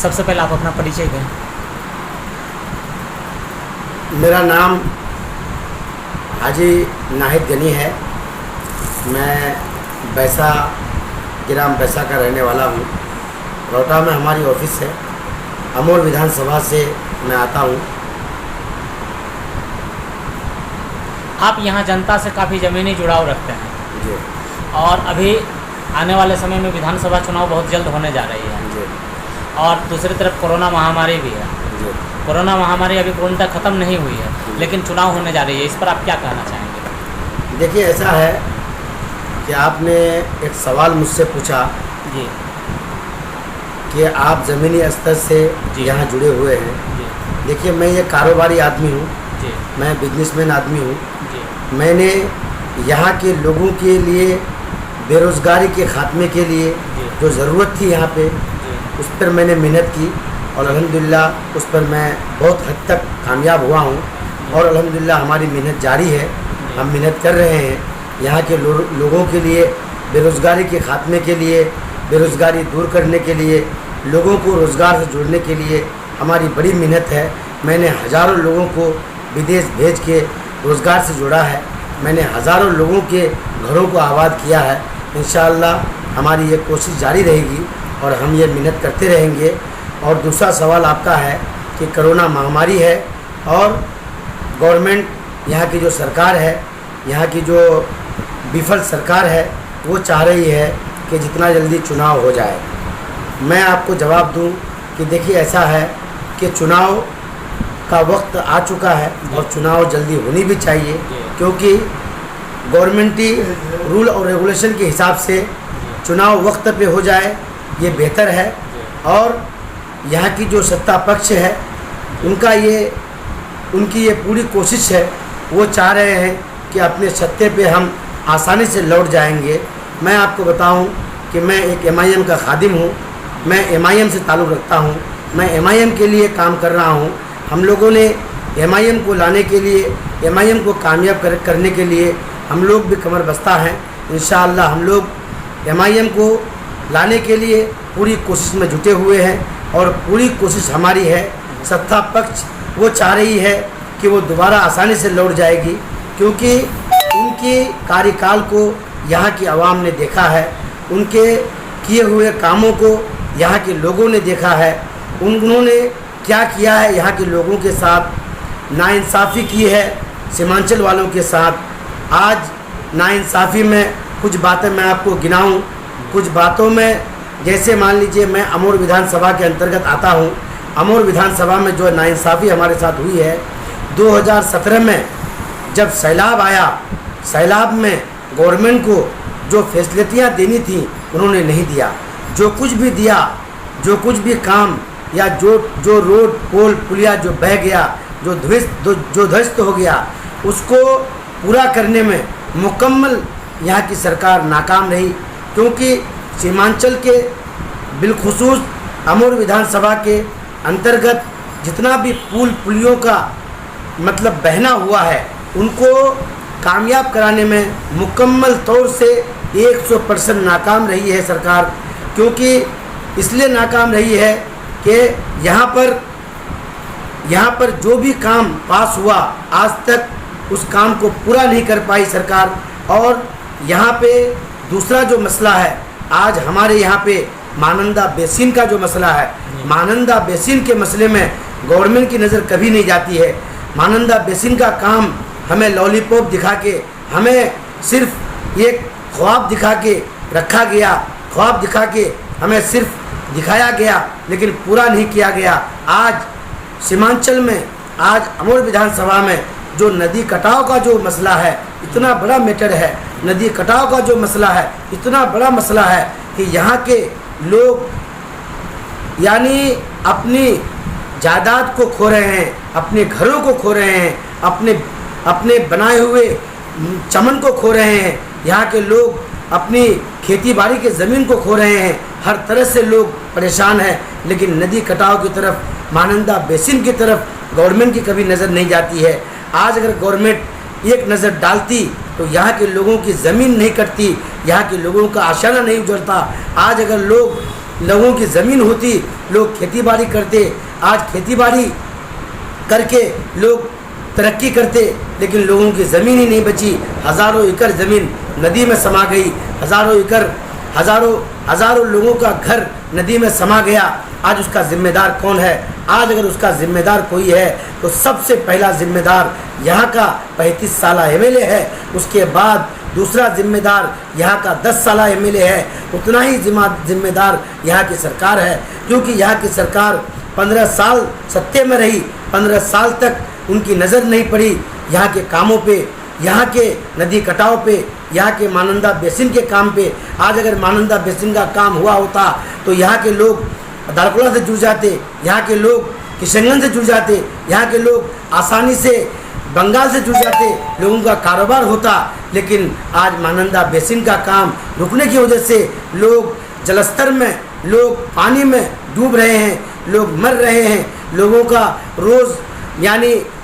सबसे पहले आप अपना परिचय दें। मेरा नाम हाजी नाहिद गनी है। मैं बैसा ग्राम बैसा का रहने वाला हूँ। रोहटा में हमारी ऑफिस है। अमोर विधानसभा से मैं आता हूँ। आप यहाँ जनता से काफ़ी ज़मीनी जुड़ाव रखते हैं जी और अभी आने वाले समय में विधानसभा चुनाव बहुत जल्द होने जा रही है जी और दूसरी तरफ कोरोना महामारी भी है। जी। कोरोना महामारी अभी पूर्णतः ख़त्म नहीं हुई है, लेकिन चुनाव होने जा रही है। इस पर आप क्या कहना चाहेंगे? देखिए, ऐसा है कि आपने एक सवाल मुझसे पूछा जी कि आप ज़मीनी स्तर से जी। यहाँ जुड़े हुए हैं। जी देखिए, मैं ये कारोबारी आदमी हूँ, जी मैं बिजनेसमैन आदमी हूँ। जी मैंने यहाँ के लोगों के लिए बेरोज़गारी के ख़ात्मे के लिए जी। जो ज़रूरत थी यहाँ पे, जी उस पर मैंने मेहनत की और अल्हम्दुलिल्लाह उस पर मैं बहुत हद तक कामयाब हुआ हूँ। और अल्हम्दुलिल्लाह हमारी मेहनत जारी है, हम मेहनत कर रहे हैं। यहाँ के लोगों के लिए बेरोज़गारी के ख़ात्मे के लिए, बेरोज़गारी दूर करने के लिए, लोगों को रोज़गार से जोड़ने के लिए हमारी बड़ी मेहनत है। मैंने हज़ारों लोगों को विदेश भेज के रोज़गार से जोड़ा है। मैंने हज़ारों लोगों के घरों को आबाद किया है। इंशाअल्लाह हमारी ये कोशिश जारी रहेगी और हम ये मेहनत करते रहेंगे। और दूसरा सवाल आपका है कि कोरोना महामारी है और गवर्नमेंट, यहाँ की जो सरकार है, यहाँ की जो विफल सरकार है, वो चाह रही है कि जितना जल्दी चुनाव हो जाए। मैं आपको जवाब दूं कि देखिए, ऐसा है कि चुनाव का वक्त आ चुका है और चुनाव जल्दी होनी भी चाहिए, क्योंकि गवर्नमेंटी रूल और रेगुलेशन के हिसाब से चुनाव वक्त पे हो जाए, ये बेहतर है। और यहाँ की जो सत्ता पक्ष है, उनकी ये पूरी कोशिश है, वो चाह रहे हैं कि अपने सत्ते पे हम आसानी से लौट जाएंगे। मैं आपको बताऊं कि मैं एक MIM का खादिम हूँ। मैं MIM से ताल्लुक़ रखता हूँ। मैं MIM के लिए काम कर रहा हूँ। हम लोगों ने MIM को लाने के लिए, MIM को कामयाब करने के लिए हम लोग भी कमर बस्ता हैं। इंशाअल्लाह हम लोग MIM को लाने के लिए पूरी कोशिश में जुटे हुए हैं और पूरी कोशिश हमारी है। सत्ता पक्ष वो चाह रही है कि वो दोबारा आसानी से लौट जाएगी, क्योंकि उनके कार्यकाल को यहाँ की आवाम ने देखा है, उनके किए हुए कामों को यहाँ के लोगों ने देखा है। उन्होंने क्या किया है, यहाँ के लोगों के साथ नाइंसाफ़ी की है सीमांचल वालों के साथ। आज नाइंसाफ़ी में कुछ बातें मैं आपको गिनाऊं। कुछ बातों में, जैसे मान लीजिए मैं अमोर विधानसभा के अंतर्गत आता हूँ। अमोर विधानसभा में जो नाइंसाफ़ी हमारे साथ हुई है, 2017 में जब सैलाब आया, सैलाब में गवर्नमेंट को जो फैसिलिटियाँ देनी थी उन्होंने नहीं दिया। जो कुछ भी दिया, जो कुछ भी काम या जो रोड पोल पुलिया जो बह गया, जो ध्वस्त हो गया, उसको पूरा करने में मुकम्मल यहाँ की सरकार नाकाम रही। क्योंकि सीमांचल के बिलखुसूस अमोर विधानसभा के अंतर्गत जितना भी पुल पुलियों का मतलब बहना हुआ है, उनको कामयाब कराने में मुकम्मल तौर से 100% नाकाम रही है सरकार। क्योंकि इसलिए नाकाम रही है कि यहाँ पर जो भी काम पास हुआ, आज तक उस काम को पूरा नहीं कर पाई सरकार। और यहाँ पे दूसरा जो मसला है, आज हमारे यहाँ पे महानंदा बेसिन का जो मसला है, महानंदा बेसिन के मसले में गवर्नमेंट की नज़र कभी नहीं जाती है। महानंदा बेसिन का काम हमें लॉलीपॉप दिखा के, हमें सिर्फ एक ख्वाब दिखा के रखा गया, ख्वाब दिखा के हमें सिर्फ दिखाया गया, लेकिन पूरा नहीं किया गया। आज सीमांचल में, आज अमोर विधानसभा में जो नदी कटाव का जो मसला है, इतना बड़ा मैटर है। नदी कटाव का जो मसला है, इतना बड़ा मसला है कि यहाँ के लोग यानी अपनी जायदाद को खो रहे हैं, अपने घरों को खो रहे हैं, अपने बनाए हुए चमन को खो रहे हैं। यहाँ के लोग अपनी खेती बाड़ी के ज़मीन को खो रहे हैं। हर तरह से लोग परेशान हैं, लेकिन नदी कटाव की तरफ, महानंदा बेसिन की तरफ गवर्नमेंट की कभी नज़र नहीं जाती है। आज अगर गवर्नमेंट एक नज़र डालती तो यहाँ के लोगों की ज़मीन नहीं कटती, यहाँ के लोगों का आशाना नहीं उजड़ता। आज अगर लोग लोगों की ज़मीन होती, लोग खेती बाड़ी करते, आज खेती बाड़ी करके लोग तरक्की करते, लेकिन लोगों की ज़मीन ही नहीं बची। हज़ारों एकड़ ज़मीन नदी में समा गई, हज़ारों लोगों का घर नदी में समा गया। आज उसका ज़िम्मेदार कौन है? आज अगर उसका ज़िम्मेदार कोई है तो सबसे पहला ज़िम्मेदार यहाँ का 35 साला एमएलए है, उसके बाद दूसरा ज़िम्मेदार यहाँ का 10 साला एमएलए है, उतना ही ज़िम्मेदार यहाँ की सरकार है। क्योंकि यहाँ की सरकार 15 साल सत्ते में रही, 15 साल तक उनकी नज़र नहीं पड़ी यहाँ के कामों पे, यहाँ के नदी कटाव पे, यहाँ के महानंदा बेसिन के काम पे। आज अगर महानंदा बेसिन का काम हुआ होता तो यहाँ के लोग दारकुला से जुड़ जाते, यहाँ के लोग किशनगंज से जुड़ जाते, यहाँ के लोग आसानी से बंगाल से जुड़ जाते, लोगों का कारोबार होता। लेकिन आज महानंदा बेसिन का काम रुकने की वजह से लोग जलस्तर में, लोग पानी में डूब रहे हैं, लोग मर रहे हैं। लोगों का रोज़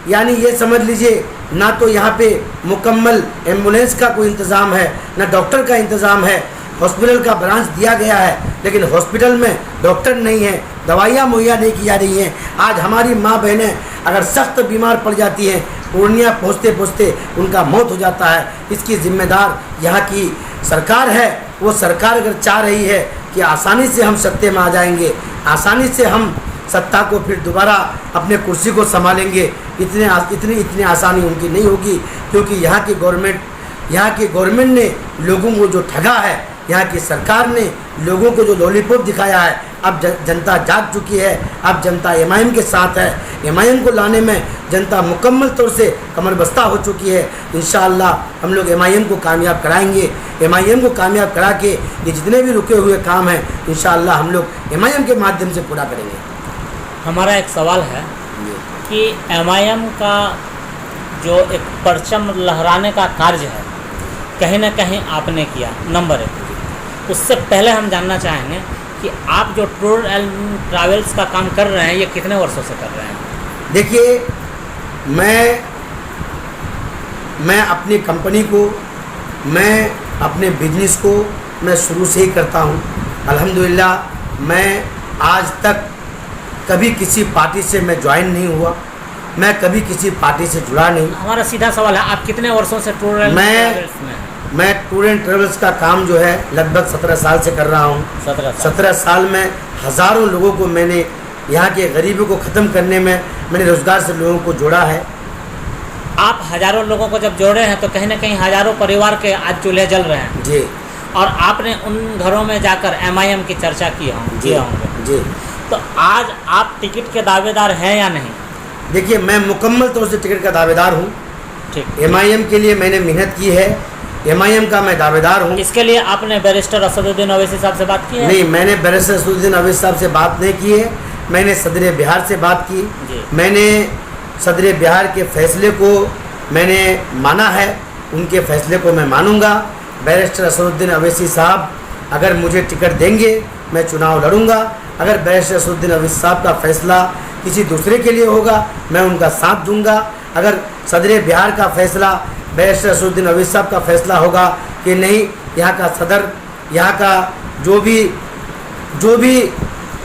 यानी ये समझ लीजिए, ना तो यहाँ पे मुकम्मल एम्बुलेंस का कोई इंतज़ाम है, ना डॉक्टर का इंतज़ाम है। हॉस्पिटल का ब्रांच दिया गया है, लेकिन हॉस्पिटल में डॉक्टर नहीं है, दवाइयाँ मुहैया नहीं की जा रही हैं। आज हमारी माँ बहनें अगर सख्त बीमार पड़ जाती हैं, पूर्णिया पहुँचते पहुँचते उनका मौत हो जाता है। इसकी ज़िम्मेदार यहाँ की सरकार है। वो सरकार अगर चाह रही है कि आसानी से हम सत्ते में आ जाएंगे, आसानी से हम सत्ता को फिर दोबारा अपने कुर्सी को संभालेंगे, इतनी आसानी उनकी नहीं होगी। क्योंकि यहाँ की गवर्नमेंट ने लोगों को जो ठगा है, यहाँ की सरकार ने लोगों को जो लॉलीपॉप दिखाया है, अब जनता जाग चुकी है। अब जनता एमआईएम के साथ है। एमआईएम को लाने में जनता मुकम्मल तौर से कमर बस्ता हो चुकी है। इंशाअल्लाह हम लोग एमआईएम को कामयाब कराएंगे। एमआईएम को कामयाब करा के ये जितने भी रुके हुए काम हैं इंशाअल्लाह हम लोग एमआईएम के माध्यम से पूरा करेंगे। हमारा एक सवाल है कि एमआईएम का जो एक परचम लहराने का कार्य है, कहीं ना कहीं आपने किया, नंबर 1। उससे पहले हम जानना चाहेंगे कि आप जो टूर एंड ट्रैवल्स का काम कर रहे हैं, ये कितने वर्षों से कर रहे हैं? देखिए, मैं अपनी कंपनी को, मैं अपने बिजनेस को मैं शुरू से ही करता हूँ। अल्हम्दुलिल्लाह मैं आज तक कभी किसी पार्टी से मैं ज्वाइन नहीं हुआ, मैं कभी किसी पार्टी से जुड़ा नहीं। हमारा सीधा सवाल है, आप कितने वर्षों से टूर एंड ट्रैवल्स में? मैं टूर एंड ट्रेवल्स का काम जो है लगभग 17 साल से कर रहा हूँ। 17 साल में हज़ारों लोगों को मैंने, यहाँ के गरीबी को ख़त्म करने में मैंने रोज़गार से लोगों को जोड़ा है। आप हज़ारों लोगों को जब जोड़े हैं तो कहीं ना कहीं हज़ारों परिवार के आज चूल्हे जल रहे हैं जी, और आपने उन घरों में जाकर एमआईएम की चर्चा की होंगे जी। तो आज आप टिकट के दावेदार हैं या नहीं? देखिए, मैं मुकम्मल तौर से टिकट का दावेदार हूँ। ठीक, एमआईएम के लिए मैंने मेहनत की है, एमआईएम का मैं दावेदार हूँ। इसके लिए आपने बैरिस्टर असदुद्दीन अवैसी साहब से बात की है? नहीं, मैंने बैरिस्टर असदुद्दीन अवैसी साहब से बात नहीं की है। मैंने सदर बिहार से बात की। मैंने सदर बिहार के फैसले को मैंने माना है, उनके फैसले को मैं मानूंगा। बैरिस्टर असदुद्दीन अवैसी साहब अगर मुझे टिकट देंगे, मैं चुनाव लड़ूंगा। अगर बैरिस्टर असदुद्दीन अवैसी साहब का फैसला किसी दूसरे के लिए होगा, मैं उनका साथ दूंगा। अगर सदर बिहार का फैसला, बैरिस्टर असदुद्दीन अवैसी साहब का फैसला होगा कि नहीं, यहाँ का सदर, यहाँ का जो भी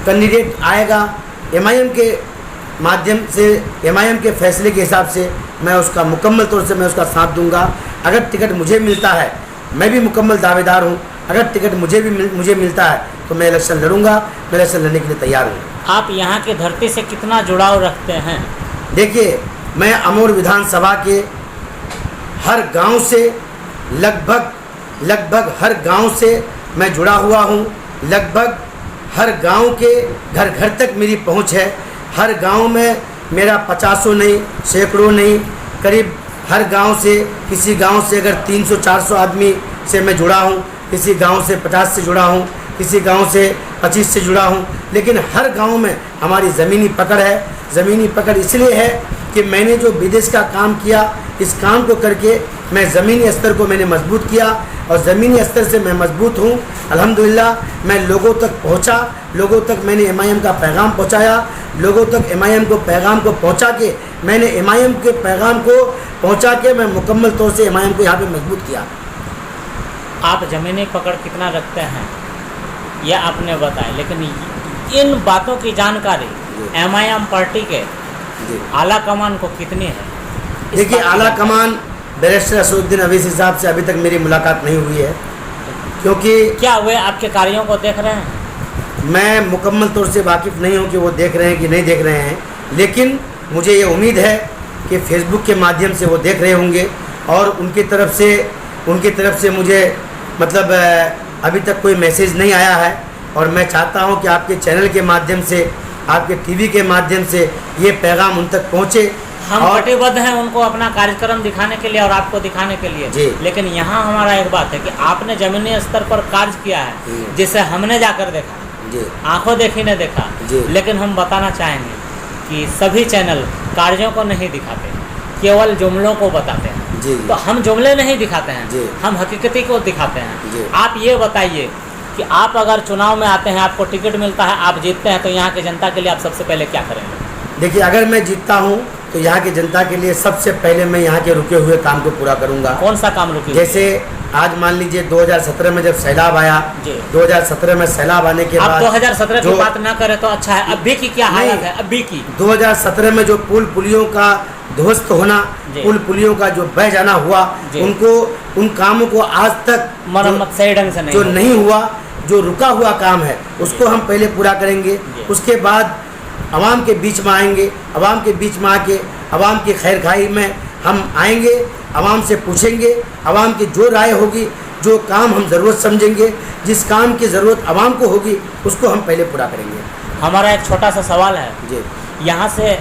कैंडिडेट आएगा एमआईएम के माध्यम से, एमआईएम के फैसले के हिसाब से मैं उसका मुकम्मल तौर से मैं उसका साथ दूंगा। अगर टिकट मुझे मिलता है, मैं भी मुकम्मल दावेदार हूँ, अगर टिकट मुझे मिलता है तो मैं इलेक्शन लड़ूंगा। मैं इलेक्शन लड़ने के लिए तैयार हूँ। आप यहाँ की धरती से कितना जुड़ाव रखते हैं? देखिए, मैं अमूर विधानसभा के हर गांव से, लगभग हर गांव से मैं जुड़ा हुआ हूँ। लगभग हर गांव के घर घर तक मेरी पहुँच है। हर गांव में मेरा 50 नहीं, सैकड़ों नहीं, करीब हर गांव से, किसी गांव से अगर 300-400 आदमी से मैं जुड़ा हूँ, किसी गांव से 50 से जुड़ा हूँ, किसी गांव से 25 से जुड़ा हूँ। लेकिन हर गांव में हमारी ज़मीनी पकड़ है। ज़मीनी पकड़ इसलिए है कि मैंने जो विदेश का काम किया, इस काम को करके मैं ज़मीनी स्तर को मैंने मजबूत किया और ज़मीनी स्तर से मैं मजबूत हूँ। अल्हम्दुलिल्लाह मैं लोगों तक पहुँचा, लोगों तक मैंने एमआईएम का पैगाम पहुँचाया, लोगों तक एमआईएम को पैगाम को पहुँचा के मैंने एमआईएम के पैगाम को पहुँचा के मैं मुकम्मल तौर से एमआईएम को यहाँ पे मजबूत किया। आप ज़मीनी पकड़ कितना रखते हैं? ये आपने बताया, लेकिन इन बातों की जानकारी MIM पार्टी के आला कमान को कितनी है? देखिए, आला कमान बैरिस्टर असदुद्दीन अवैसी साहब से अभी तक मेरी मुलाकात नहीं हुई है, क्योंकि क्या वे आपके कार्यों को देख रहे हैं? मैं मुकम्मल तौर से वाकिफ़ नहीं हूँ कि वो देख रहे हैं कि नहीं देख रहे हैं, लेकिन मुझे ये उम्मीद है कि फेसबुक के माध्यम से वो देख रहे होंगे और उनकी तरफ से मुझे मतलब अभी तक कोई मैसेज नहीं आया है। और मैं चाहता हूँ कि आपके चैनल के माध्यम से, आपके टीवी के माध्यम से ये पैगाम उन तक पहुँचे। हम कटिबद्ध हैं उनको अपना कार्यक्रम दिखाने के लिए और आपको दिखाने के लिए जी। लेकिन यहाँ हमारा एक बात है कि आपने जमीनी स्तर पर कार्य किया है, जिसे हमने जाकर देखा, आंखों देखी ने देखा, लेकिन हम बताना चाहेंगे कि सभी चैनल कार्यों को नहीं दिखाते, केवल जुमलों को बताते हैं। तो हम जुमले नहीं दिखाते हैं, हम हकीकती को दिखाते हैं। आप ये बताइए कि आप अगर चुनाव में आते हैं, आपको टिकट मिलता है, आप जीतते हैं, तो यहाँ की जनता के लिए आप सबसे पहले क्या करेंगे? देखिए, अगर मैं जीतता हूँ तो यहाँ की जनता के लिए सबसे पहले मैं यहाँ के रुके हुए काम को पूरा करूँगा। कौन सा काम रुके? जैसे आज मान लीजिए 2017 में जब सैलाब आया, 2017 में सैलाब आने के बाद 2017 की बात ना करें तो अच्छा है, अभी की क्या हालत है? अभी की 2017 में जो पुल पुलियों का ध्वस्त होना, पुल पुलियों का जो बह जाना हुआ, उनको उन कामों को आज तक मरम्मत सही ढंग से नहीं हुआ, जो रुका हुआ काम है उसको हम पहले पूरा करेंगे। उसके बाद आवाम के बीच में आएंगे, आवाम के बीच में आके आवाम की खैर खाई में हम आएंगे, आवाम से पूछेंगे, आवाम की जो राय होगी, जो काम हम ज़रूरत समझेंगे, जिस काम की ज़रूरत आवाम को होगी उसको हम पहले पूरा करेंगे। हमारा एक छोटा सा सवाल है जी। यहाँ से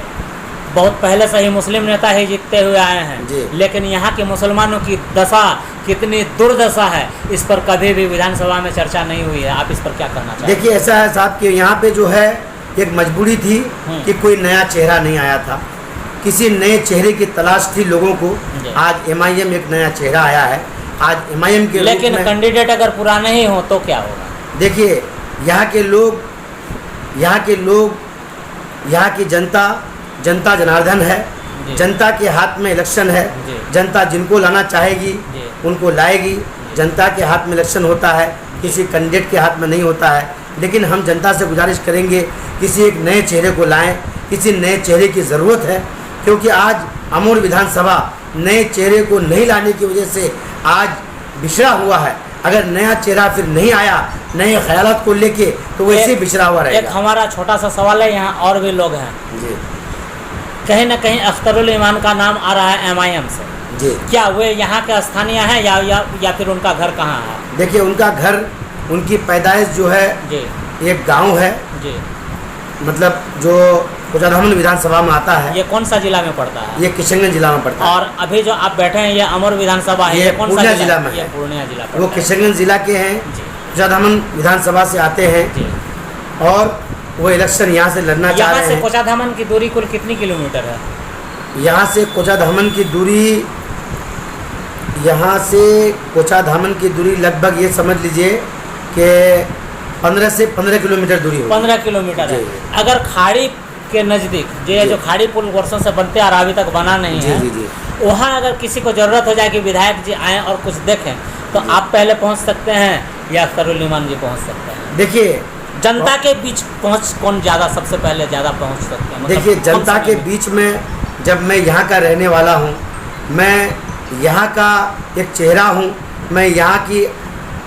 बहुत पहले से ही मुस्लिम नेता ही जीतते हुए आए हैं, लेकिन यहाँ के मुसलमानों की दशा कितनी दुर्दशा है, इस पर कभी भी विधानसभा में चर्चा नहीं हुई है। आप इस पर क्या कहना चाहते हैं? देखिए, ऐसा है साहब कि यहाँ पे जो है एक मजबूरी थी कि कोई नया चेहरा नहीं आया था, किसी नए चेहरे की तलाश थी लोगों को। आज MIM एक नया चेहरा आया है, आज MIM के लेकिन कैंडिडेट अगर पुराने ही हो तो क्या होगा? देखिए, यहाँ के लोग, यहाँ की जनता जनार्दन है, जनता के हाथ में इलेक्शन है, जनता जिनको लाना चाहेगी उनको लाएगी। जनता के हाथ में इलेक्शन होता है, किसी कैंडिडेट के हाथ में नहीं होता है। लेकिन हम जनता से गुजारिश करेंगे किसी एक नए चेहरे को लाएं, किसी नए चेहरे की ज़रूरत है, क्योंकि आज अमूर विधानसभा नए चेहरे को नहीं लाने की वजह से आज बिछड़ा हुआ है। अगर नया चेहरा फिर नहीं आया नए ख्यालात को लेके तो वैसे बिछड़ा हुआ रहेगा। एक हमारा छोटा सा सवाल है, यहाँ और भी लोग हैं जी, कहीं ना कहीं अख्तरुल ईमान का नाम आ रहा है MIM से जी। क्या वे यहाँ के स्थानीय हैं या फिर उनका घर कहाँ है? देखिए, उनका घर, उनकी पैदाइश जो है जी, एक गांव है जी, मतलब जो कोचाधामन विधानसभा में आता है। ये कौन सा जिला में पड़ता है? ये किशनगंज जिला में पड़ता है। और अभी जो आप बैठे हैं ये अमर विधानसभा है, ये कौन सा पूर्णिया जिला में ये पूर्णिया जिला वो किशनगंज जिला के हैं, कोचाधामन विधानसभा से आते हैं जी। और वो इलेक्शन यहाँ से लड़ना चाह रहे हैं। कोचाधामन की दूरी कुल कितनी किलोमीटर है? यहाँ से कोचाधामन की दूरी लगभग ये समझ लीजिए कि 15 से 15 किलोमीटर दूरी होगी। 15 किलोमीटर है। अगर खाड़ी के नज़दीक जो खाड़ी पुल वर्षों से बनते आ रहा अभी तक बना नहीं है, वहाँ अगर किसी को ज़रूरत हो जाए कि विधायक जी आएँ और कुछ देखें तो आप पहले पहुँच सकते हैं या अख्तरुल ईमान जी पहुँच सकते हैं? देखिए, जनता के बीच पहुँच कौन सबसे पहले ज़्यादा पहुँच सकते हैं? देखिए, जनता के बीच में जब मैं यहाँ का रहने वाला हूँ, मैं यहाँ का एक चेहरा हूँ, मैं यहाँ की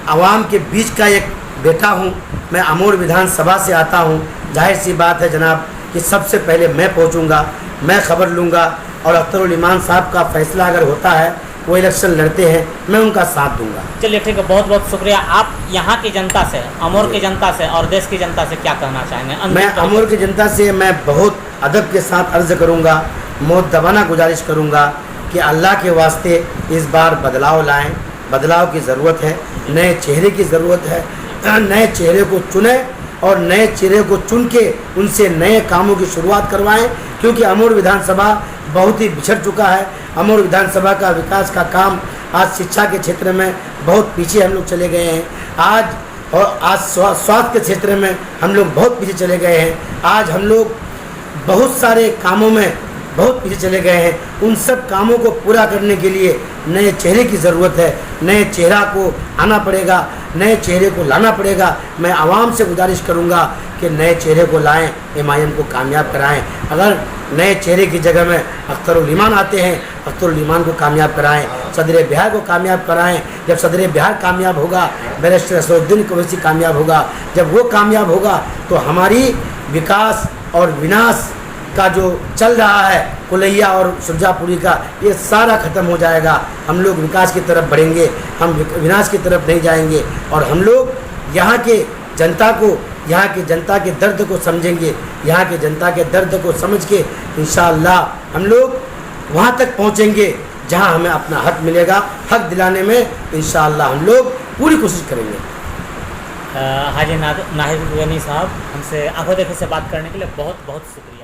आवाम के बीच का एक बेटा हूँ, मैं अमूर विधानसभा से आता हूँ। जाहिर सी बात है जनाब कि सबसे पहले मैं पहुँचूँगा, मैं खबर लूँगा और अख्तरुल ईमान साहब का फैसला अगर होता है, वो इलेक्शन लड़ते हैं, मैं उनका साथ दूंगा। चलिए ठीक है, बहुत बहुत शुक्रिया। आप यहाँ की जनता से, अमूर की जनता से और देश की जनता से क्या कहना चाहेंगे? मैं अमूर की जनता से मैं बहुत अदब के साथ अर्ज़ करूँगा, मुद्दबाना गुजारिश करूँगा कि अल्लाह के वास्ते इस बार बदलाव लाएं। बदलाव की ज़रूरत है, नए चेहरे की ज़रूरत है। नए चेहरे को चुने और नए चेहरे को चुन के उनसे नए कामों की शुरुआत करवाएं, क्योंकि अमूर विधानसभा बहुत ही बिछड़ चुका है। अमूर विधानसभा का विकास का काम आज शिक्षा के क्षेत्र में बहुत पीछे हम लोग चले गए हैं। आज स्वास्थ्य के क्षेत्र में हम लोग बहुत पीछे चले गए हैं। आज हम लोग बहुत सारे कामों में बहुत पीछे चले गए हैं। उन सब कामों को पूरा करने के लिए नए चेहरे की ज़रूरत है। नए चेहरा को आना पड़ेगा, नए चेहरे को लाना पड़ेगा। मैं आवाम से गुजारिश करूंगा कि नए चेहरे को लाएं, एमआईएम को कामयाब कराएं। अगर नए चेहरे की जगह में अख्तरुल ईमान आते हैं, अख्तरुल ईमान को कामयाब कराएं, सदर बिहार को कामयाब कराएं। जब सदर बिहार कामयाब होगा, बैरिस्टर असदुद्दीन ओवैसी कामयाब होगा। जब वो कामयाब होगा तो हमारी विकास और विनाश का जो चल रहा है कुलैया और सुरजापुरी का, ये सारा ख़त्म हो जाएगा। हम लोग विकास की तरफ बढ़ेंगे, हम विनाश की तरफ नहीं जाएंगे। और हम लोग यहाँ के जनता को, यहाँ की जनता के दर्द को समझेंगे। यहाँ के जनता के दर्द को समझ के इंशाअल्लाह हम लोग वहाँ तक पहुँचेंगे जहाँ हमें अपना हक मिलेगा। हक दिलाने में इंशाअल्लाह हम लोग पूरी कोशिश करेंगे। हाजी नाहिद गनी साहब, हमसे आंखों देखी से बात करने के लिए बहुत बहुत शुक्रिया।